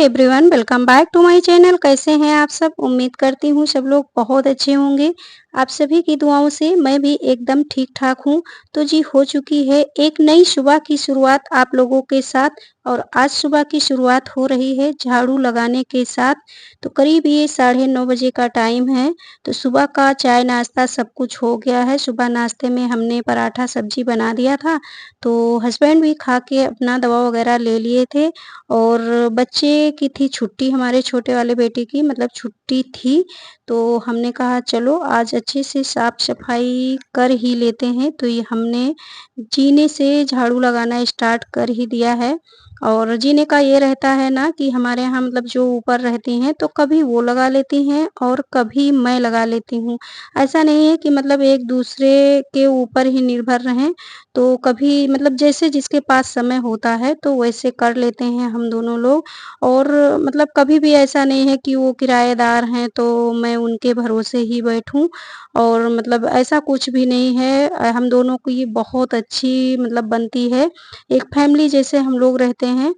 Everyone, welcome back to my channel. कैसे हैं आप सब? उम्मीद करती हूँ सब लोग बहुत अच्छे होंगे। आप सभी की दुआओं से मैं भी एकदम ठीक-ठाक हूँ। तो जी हो चुकी है एक नई सुबह की शुरुआत आप लोगों के साथ और आज सुबह की शुरुआत हो रही है झाड़ू लगाने के साथ। तो करीब ये 9:30 बजे का टाइम है। तो सुबह का चाय नाश्ता सब कुछ हो गया है। सुबह नाश्ते में हमने पराठा सब्जी बना दिया था। तो हस्बैंड भी खा के अपना दवा वगैरह ले लिए थे और बच्चे की थी छुट्टी, हमारे छोटे वाले बेटे की मतलब छुट्टी थी। तो हमने कहा चलो आज अच्छे से साफ-सफाई कर ही लेते हैं। तो ये हमने जीने से झाड़ू लगाना स्टार्ट कर ही दिया है। और जीने का ये रहता है ना कि हमारे यहाँ मतलब जो ऊपर रहती हैं तो कभी वो लगा लेती हैं और कभी मैं लगा लेती हूँ। ऐसा नहीं है कि मतलब एक-दूसरे के ऊपर ही निर्भर रहें। तो कभी मतलब जैसे जिसके पास समय होता है तो वैसे कर लेते हैं हम दोनों लोग। और मतलब कभी भी ऐसा नहीं है कि वो किराएदार हैं तो मैं उनके भरोसे ही बैठूँ और मतलब ऐसा कुछ भी नहीं है। हम दोनों की बहुत अच्छी मतलब बनती है। एक फैमिली जैसे हम लोग रहते हैं।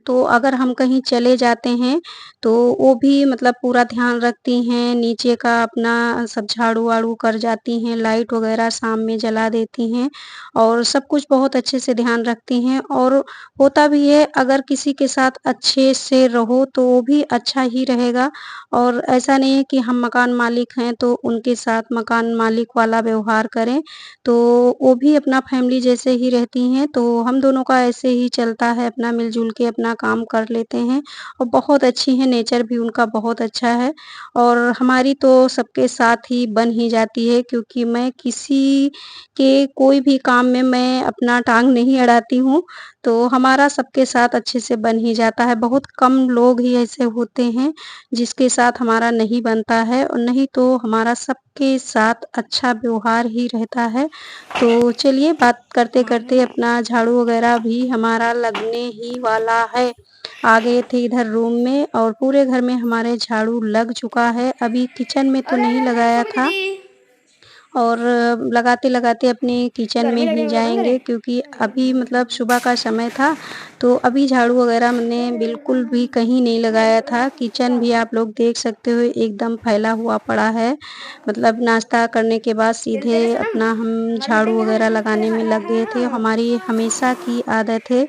तो अगर हम कहीं चले जाते हैं, तो वो भी मतलब पूरा ध्यान रखती हैं, नीचे का अपना सब झाड़ू-वाड़ू कर जाती हैं, लाइट वगैरह शाम में जला देती हैं और सब कुछ बहुत अच्छे से ध्यान रखती हैं। और होता भी है अगर किसी के साथ अच्छे से रहो तो वो भी अच्छा ही रहेगा और ऐसा नहीं है कि हम मकान मालिक हैं तो उनके साथ मकान मालिक वाला व्यवहार करें। तो वो भी अपना फैमिली जैसे ही रहती हैं, तो हम दोनों का ऐसे ही चलता है अपना मिल-जुल के अपना काम कर लेते हैं और बहुत अच्छी हैं, नेचर भी उनका बहुत अच्छा है और हमारी तो सबके साथ ही बन ही जाती है क्योंकि मैं किसी के कोई भी काम में मैं अपना टाँग नहीं अड़ाती हूँ, तो हमारा सबके साथ अच्छे से बन ही जाता है। बहुत कम लोग ही ऐसे होते हैं, जिसके साथ हमारा नहीं बनता है और नहीं तो हमारा सबके साथ अच्छा व्यवहार ही रहता है। तो चलिए बात करते-करते अपना झाड़ू वगैरह भी हमारा लगने ही वाला है। आ गए थे इधर रूम में और पूरे घर में हमारे झाड़ू लग चुका है। अभी किचन में तो अरे नहीं अरे अरे लगाया था समधी और लगाते-लगाते अपने किचन में गर्मी लग रही ही है मैं बंद करे जाएँगे क्योंकि अभी मतलब सुबह का समय था, तो अभी झाड़ू वगैरह मैंने बिल्कुल भी कहीं नहीं लगाया था। किचन भी आप लोग देख सकते हो एकदम फैला हुआ पड़ा है। मतलब नाश्ता करने के बाद तेरे तेरे सीधे सनम अपना हम मर झाड़ू जाएंगे वगैरह हम तेरे लगाने में हाँ लग हाँ गए थे। हाँ हमारी हमेशा की आदत है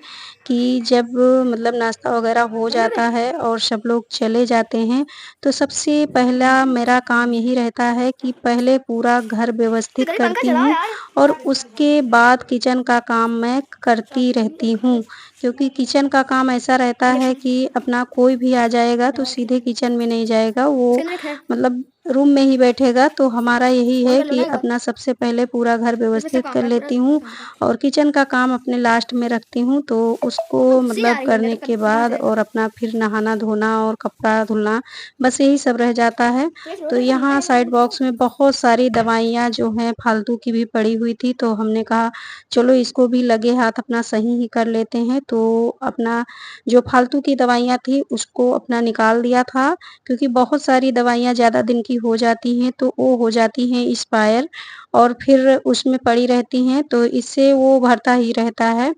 कि जब मतलब नाश्ता वगैरह हो बंद जाता करे है और सब लोग चले जाते हैं, तो सबसे पहला मेरा काम यही रहता है कि पहले पूरा घर तो व्यवस्थित कभी पंखा करती चलाओ हूँ यार और उसके बाद किचन का काम मैं करती रहती हूँ। क्योंकि किचन का काम ऐसा रहता ये है कि अपना कोई भी आ जाएगा तो सीधे किचन में नहीं जाएगा, वो इसके अंदर एक है मतलब रूम में ही बैठेगा। तो हमारा यही ऑन है कर लो कि ना एक बार अपना सबसे पहले पूरा घर फिर से व्यवस्थित काम कर है पूरा लेती हूँ खत्म होगा और किचन का काम अपने लास्ट में रखती हूँ। तो उसको खुशी आ मतलब रही है मैं करने तो के करती हूँ बाद ऐसे और अपना फिर नहाना-धोना और कपड़ा धुलना, बस यही सब रह जाता है। ये छोड़ तो दो इसको नीचे यहाँ रखो साइड बॉक्स में बहुत सारी दवाइयाँ जो हैं फालतू की भी पड़ी हुई थी, तो हमने कहा चलो इसको भी लगे हाथ अपना सही ही कर लेते हैं। तो अपना जो फालतू की दवाइयाँ थी उसको अपना निकाल दिया था क्योंकि बहुत सारी दवाइयाँ ज़्यादा दिन की हो जाती हैं तो वो हो जाती हैं एक्सपायर और फिर उसमें पड़ी रहती हैं, तो इससे वो भरता ही रहता है।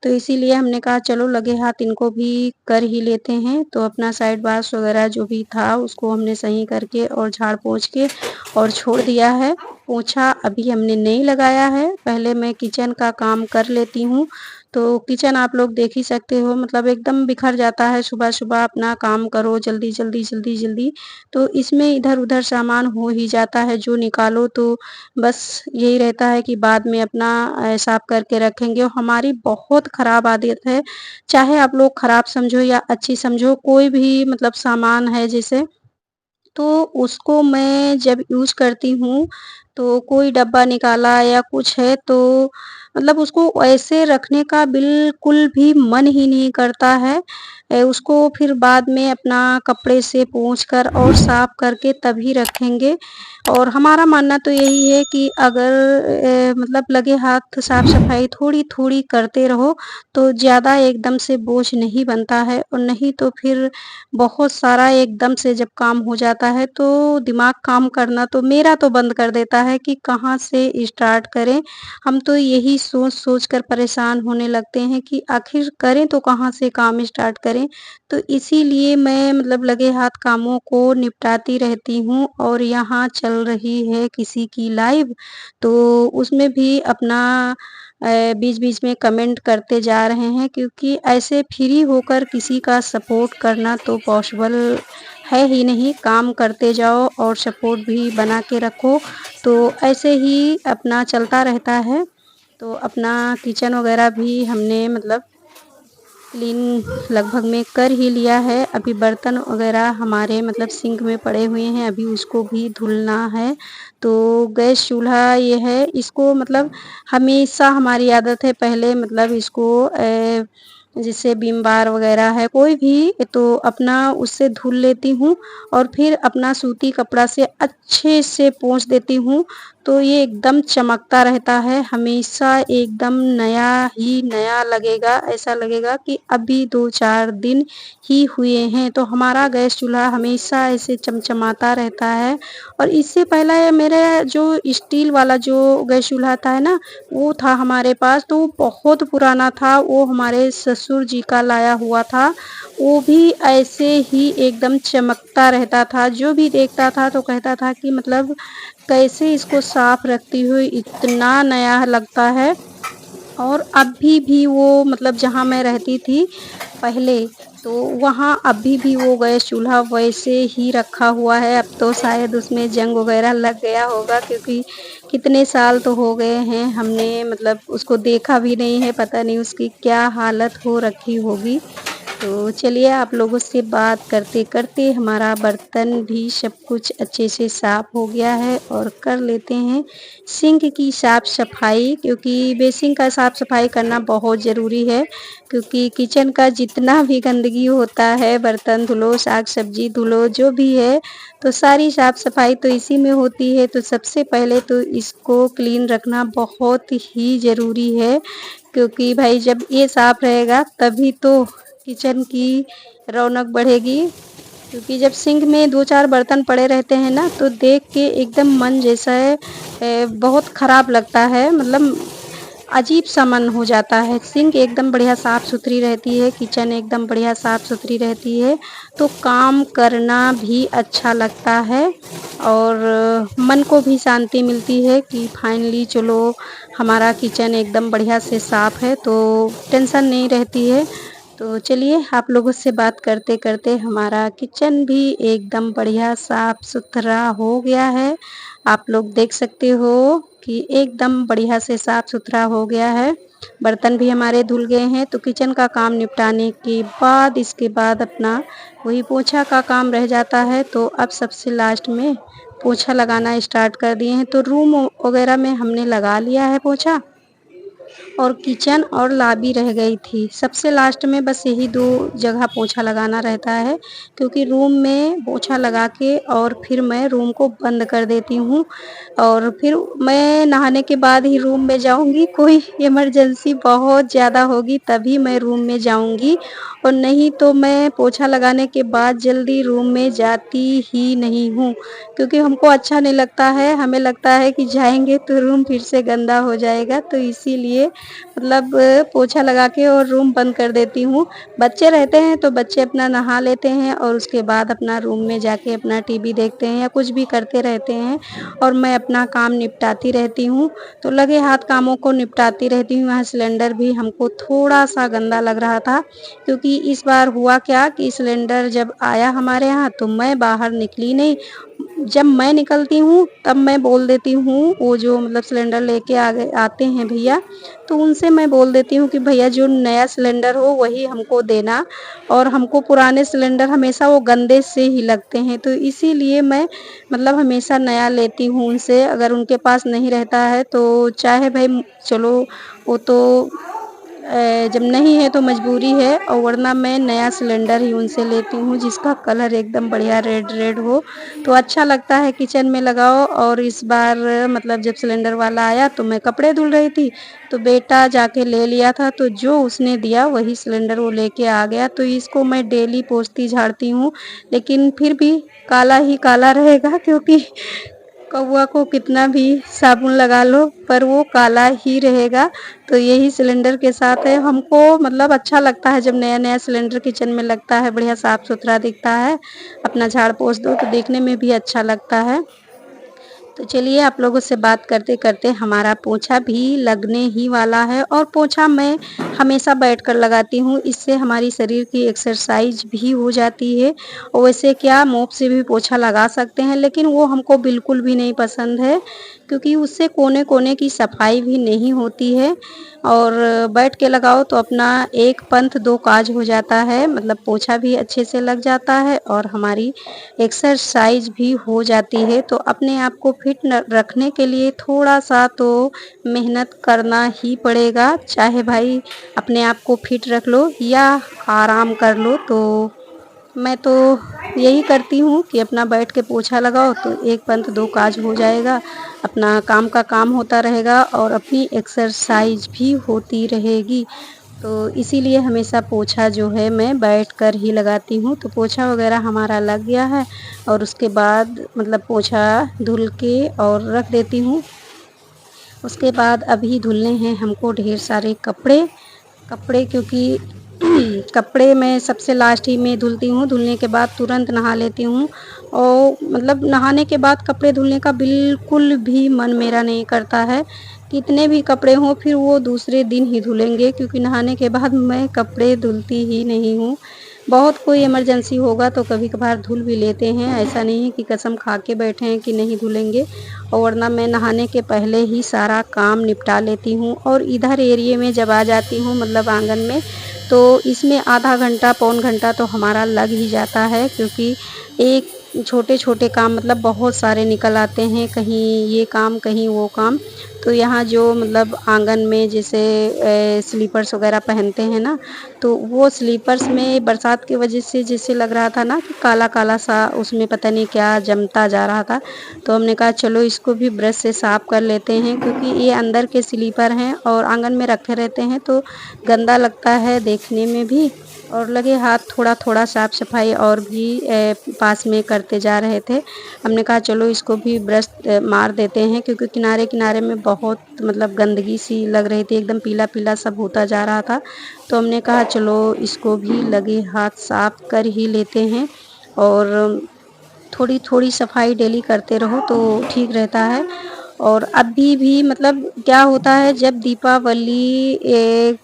तो इसीलिए हमने कहा चलो लगे हाथ इनको भी कर ही लेते हैं। तो अपना साइड बाश वगैरह जो भी था उसको हमने सही करके और झाड़-पोंछ के और छोड़ दिया है। पोंछा अभी हमने नहीं लगाया है, पहले मैं किचन का काम कर लेती हूँ। तो किचन आप लोग देख ही सकते हो मतलब एकदम बिखर जाता है सुबह-सुबह अपना काम करो जल्दी-जल्दी, जल्दी-जल्दी। तो इसमें इधर-उधर सामान हो ही जाता है, जो निकालो तो बस यही रहता है कि बाद में अपना साफ करके रखेंगे और हमारी बहुत ख़राब आदत है, चाहे आप लोग ख़राब समझो या अच्छी समझो, कोई भी मतलब सामान है जैसे तो उसको मैं जब यूज़ करती हूँ, तो कोई डब्बा निकाला या कुछ है तो मतलब उसको ऐसे रखने का बिल्कुल भी मन ही नहीं करता है। उसको फिर बाद में अपना कपड़े से पोंछ कर और साफ करके तभी रखेंगे और हमारा मानना तो यही है कि अगर मतलब लगे हाथ साफ-सफाई थोड़ी-थोड़ी करते रहो, तो ज़्यादा एकदम से बोझ नहीं बनता है और नहीं तो फिर बहुत सारा एकदम से जब काम हो जाता है तो दिमाग काम करना तो मेरा तो बंद कर देता है कि कहाँ से स्टार्ट करें। हम तो यही सोच-सोच कर परेशान होने लगते हैं कि आखिर करें तो कहाँ से काम स्टार्ट करें। तो इसीलिए मैं मतलब लगे हाथ कामों को निपटाती रहती हूँ और यहाँ चल रही है किसी की लाइव, तो उसमें भी अपना बीच-बीच में कमेंट करते जा रहे हैं क्योंकि ऐसे फ्री होकर किसी का सपोर्ट करना तो पॉसिबल है ही नहीं। काम करते जाओ और सपोर्ट भी बना के रखो, तो ऐसे ही अपना चलता रहता है। तो अपना किचन वगैरह भी हमने मतलब क्लीन लगभग में कर ही लिया है। अभी बर्तन वगैरह हमारे मतलब सिंक में पड़े हुए हैं, अभी उसको भी धुलना है। तो गैस चूल्हा ये है, इसको मतलब हमेशा हमारी आदत है पहले मतलब इसको जैसे विम बार वगैरह है कोई भी तो अपना उससे धुल लेती हूँ और फिर अपना सूती कपड़ा से अच्छे से पोंछ देती हूँ, तो ये एकदम चमकता रहता है, हमेशा एकदम नया ही नया लगेगा, ऐसा लगेगा कि अभी 2-4 दिन ही हुए हैं। तो हमारा गैस चूल्हा हमेशा ऐसे चमचमाता रहता है और इससे पहले मेरा जो स्टील वाला जो गैस चूल्हा था ना, वो था हमारे पास, तो वो बहुत पुराना था, वो हमारे ससुर जी का लाया हुआ था। वो भी ऐसे ही एकदम चमकता रहता था, जो भी देखता था तो कहता था कि मतलब कैसे इसको साफ रखती हो, इतना नया लगता है। और अभी भी वो मतलब जहाँ मैं रहती थी पहले, तो वहाँ अभी भी वो गैस चूल्हा वैसे ही रखा हुआ है। अब तो शायद उसमें जंग वगैरह लग गया होगा क्योंकि कितने साल तो हो गए हैं हमने मतलब उसको देखा भी नहीं है, पता नहीं उसकी क्या हालत हो रखी होगी। तो चलिए आप लोगों से बात करते-करते हमारा बर्तन भी सब कुछ अच्छे से साफ़ हो गया है और कर लेते हैं सिंक की साफ़-सफ़ाई क्योंकि बेसिन का साफ़-सफ़ाई करना बहुत ज़रूरी है क्योंकि किचन का जितना भी गंदगी होता है, बर्तन धुलो, साग-सब्ज़ी धुलो, जो भी है, तो सारी साफ़-सफ़ाई तो इसी में होती है। तो सबसे पहले तो इसको क्लीन रखना बहुत ही ज़रूरी है क्योंकि भाई जब ये साफ़ रहेगा तभी तो किचन की रौनक बढ़ेगी क्योंकि जब सिंक में 2-4 बर्तन पड़े रहते हैं ना, तो देख के एकदम मन जैसा है बहुत ख़राब लगता है मतलब अजीब-सा मन हो जाता है। सिंक एकदम बढ़िया साफ़-सुथरी रहती है, किचन एकदम बढ़िया साफ़-सुथरी रहती है, तो काम करना भी अच्छा लगता है और मन को भी शांति मिलती है कि फाइनली चलो हमारा किचन एकदम बढ़िया से साफ़ है, तो टेंशन नहीं रहती है। तो चलिए आप लोगों से बात करते-करते हमारा किचन भी एकदम बढ़िया साफ़-सुथरा हो गया है। आप लोग देख सकते हो कि एकदम बढ़िया से साफ़-सुथरा हो गया है। बर्तन भी हमारे धुल गए हैं, तो किचन का काम निपटाने के बाद इसके बाद अपना वही पोछा का काम रह जाता है, तो अब सबसे लास्ट में पोछा लगाना स्टार्ट कर दिए हैं। तो रूम वगैरह में हमने लगा लिया है पोछा और किचन और लॉबी रह गई थी। सबसे लास्ट में बस यही 2 जगह पोछा लगाना रहता है क्योंकि रूम में पोछा लगा के और फिर मैं रूम को बंद कर देती हूँ और फिर मैं नहाने के बाद ही रूम में जाऊँगी। कोई इमरजेंसी बहुत ज़्यादा होगी तभी मैं रूम में जाऊँगी और नहीं तो मैं पोछा लगाने के बाद जल्दी रूम में जाती ही नहीं हूँ क्योंकि हमको अच्छा नहीं लगता है। हमें लगता है कि जाएँगे तो रूम फिर से गंदा हो जाएगा, तो इसीलिए मतलब पोछा लगा के और रूम बंद कर देती हूँ। बच्चे रहते हैं तो बच्चे अपना नहा लेते हैं और उसके बाद अपना रूम में जाके अपना टीवी देखते हैं या कुछ भी करते रहते हैं और मैं अपना काम निपटाती रहती हूँ। तो लगे हाथ कामों को निपटाती रहती हूँ। यहाँ सिलेंडर भी हमको थोड़ा-सा गंदा लग रहा था क्योंकि इस बार हुआ क्या कि सिलेंडर जब आया हमारे यहाँ तो मैं बाहर निकली नहीं। जब मैं निकलती हूँ तब मैं बोल देती हूँ वो जो मतलब सिलेंडर लेके आ गए आते हैं भैया, तो उनसे मैं बोल देती हूँ कि भैया जो नया सिलेंडर हो वही हमको देना और हमको पुराने सिलेंडर हमेशा वो गंदे से ही लगते हैं। तो इसीलिए मैं मतलब हमेशा नया लेती हूँ उनसे, अगर उनके पास नहीं रहता है तो चाहे भई चलो वो तो जब नहीं है तो मजबूरी है और वरना मैं नया सिलेंडर ही उनसे लेती हूँ जिसका कलर एकदम बढ़िया रेड रेड हो, तो अच्छा लगता है किचन में लगाओ। और इस बार मतलब जब सिलेंडर वाला आया तो मैं कपड़े धुल रही थी, तो बेटा जाके ले लिया था, तो जो उसने दिया वही सिलेंडर वो लेके आ गया। तो इसको मैं डेली पोंछती झाड़ती हूँ, लेकिन फिर भी काला ही काला रहेगा क्योंकि कौवा को कितना भी साबुन लगा लो पर वो काला ही रहेगा। तो यही सिलेंडर के साथ है। हमको मतलब अच्छा लगता है जब नया-नया सिलेंडर किचन में लगता है, बढ़िया साफ-सुथरा दिखता है। अपना झाड़-पोंछ दो तो देखने में भी अच्छा लगता है। तो चलिए आप लोगों से बात करते-करते हमारा पोंछा भी लगने ही वाला है और पोंछा मैं हमेशा बैठकर लगाती हूँ। इससे हमारी शरीर की एक्सरसाइज भी हो जाती है और वैसे क्या मोप से भी पोंछा लगा सकते हैं, लेकिन वो हमको बिल्कुल भी नहीं पसंद है क्योंकि उससे कोने-कोने की सफाई भी नहीं होती है और बैठ के लगाओ तो अपना एक पंथ दो काज हो जाता है। मतलब पोंछा भी अच्छे से लग जाता है और हमारी एक्सरसाइज भी हो जाती है। तो अपने आप को फिट रखने के लिए थोड़ा-सा तो मेहनत करना ही पड़ेगा। चाहे भाई अपने आप को फिट रख लो या आराम कर लो। तो मैं तो यही करती हूँ कि अपना बैठ के पोंछा लगाओ तो एक पंथ दो काज हो जाएगा। अपना काम का काम होता रहेगा और अपनी एक्सरसाइज भी होती रहेगी। तो इसीलिए हमेशा पोंछा जो है मैं बैठकर ही लगाती हूँ। तो पोंछा वग़ैरह हमारा लग गया है और उसके बाद मतलब पोंछा धुल के और रख देती हूँ। उसके बाद अभी धुलने हैं हमको ढेर सारे कपड़े। कपड़े क्योंकि कपड़े मैं सबसे लास्ट ही में धुलती हूँ। धुलने के बाद तुरंत नहा लेती हूँ और मतलब नहाने के बाद कपड़े धुलने का बिल्कुल भी मन मेरा नहीं करता है। कितने भी कपड़े हों फिर वो दूसरे दिन ही धुलेंगे क्योंकि नहाने के बाद मैं कपड़े धुलती ही नहीं हूँ। बहुत कोई इमरजेंसी होगा तो कभी-कभार धुल भी लेते हैं। ऐसा नहीं है कि कसम खा के बैठे हैं कि नहीं धुलेंगे और वरना मैं नहाने के पहले ही सारा काम निपटा लेती हूँ और इधर एरिये में जब आ जाती हूँ मतलब आंगन में, तो इसमें आधा घंटा पौन घंटा तो हमारा लग ही जाता है क्योंकि एक छोटे-छोटे काम मतलब बहुत सारे निकल आते हैं, कहीं ये काम, कहीं वो काम। तो यहाँ जो मतलब आंगन में जैसे स्लीपर्स वग़ैरह पहनते हैं ना, तो वो स्लीपर्स में बरसात की वजह से जैसे लग रहा था ना कि काला-काला सा उसमें पता नहीं क्या जमता जा रहा था। तो हमने कहा चलो इसको भी ब्रश से साफ़ कर लेते हैं क्योंकि ये अंदर के स्लीपर हैं और आंगन में रखे रहते हैं तो गंदा लगता है देखने में भी और लगे हाथ थोड़ा-थोड़ा साफ-सफाई और भी पास में करते जा रहे थे। हमने कहा चलो इसको भी ब्रश मार देते हैं क्योंकि किनारे-किनारे में बहुत मतलब गंदगी सी लग रही थी, एकदम पीला-पीला सब होता जा रहा था। तो हमने कहा चलो इसको भी लगे हाथ साफ कर ही लेते हैं और थोड़ी-थोड़ी सफाई डेली करते रहो तो ठीक रहता है। और अभी भी मतलब क्या होता है जब दीपावली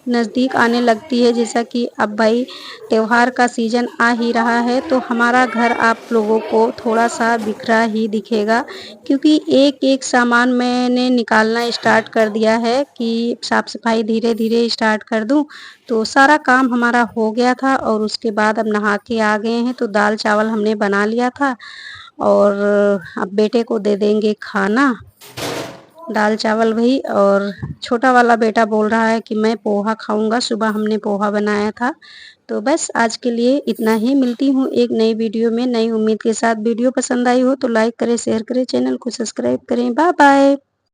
नज़दीक आने लगती है जैसा कि अब भाई त्योहार का सीज़न आ ही रहा है तो हमारा घर आप लोगों को थोड़ा-सा बिखरा ही दिखेगा क्योंकि एक-एक सामान मैंने निकालना स्टार्ट कर दिया है कि साफ-सफाई धीरे-धीरे स्टार्ट कर दूँ। तो सारा काम हमारा हो गया था और उसके बाद अब नहा के आ गए हैं तो दाल-चावल हमने बना लिया था और अब बेटे को दे देंगे खाना। दाल-चावल वही और छोटा वाला बेटा बोल रहा है कि मैं पोहा खाऊँगा, सुबह हमने पोहा बनाया था। तो बस आज के लिए इतना ही, मिलती हूँ एक नई वीडियो में नई उम्मीद के साथ। वीडियो पसंद आई हो तो लाइक करें, शेयर करें, चैनल को सब्सक्राइब करें। बाय-बाय।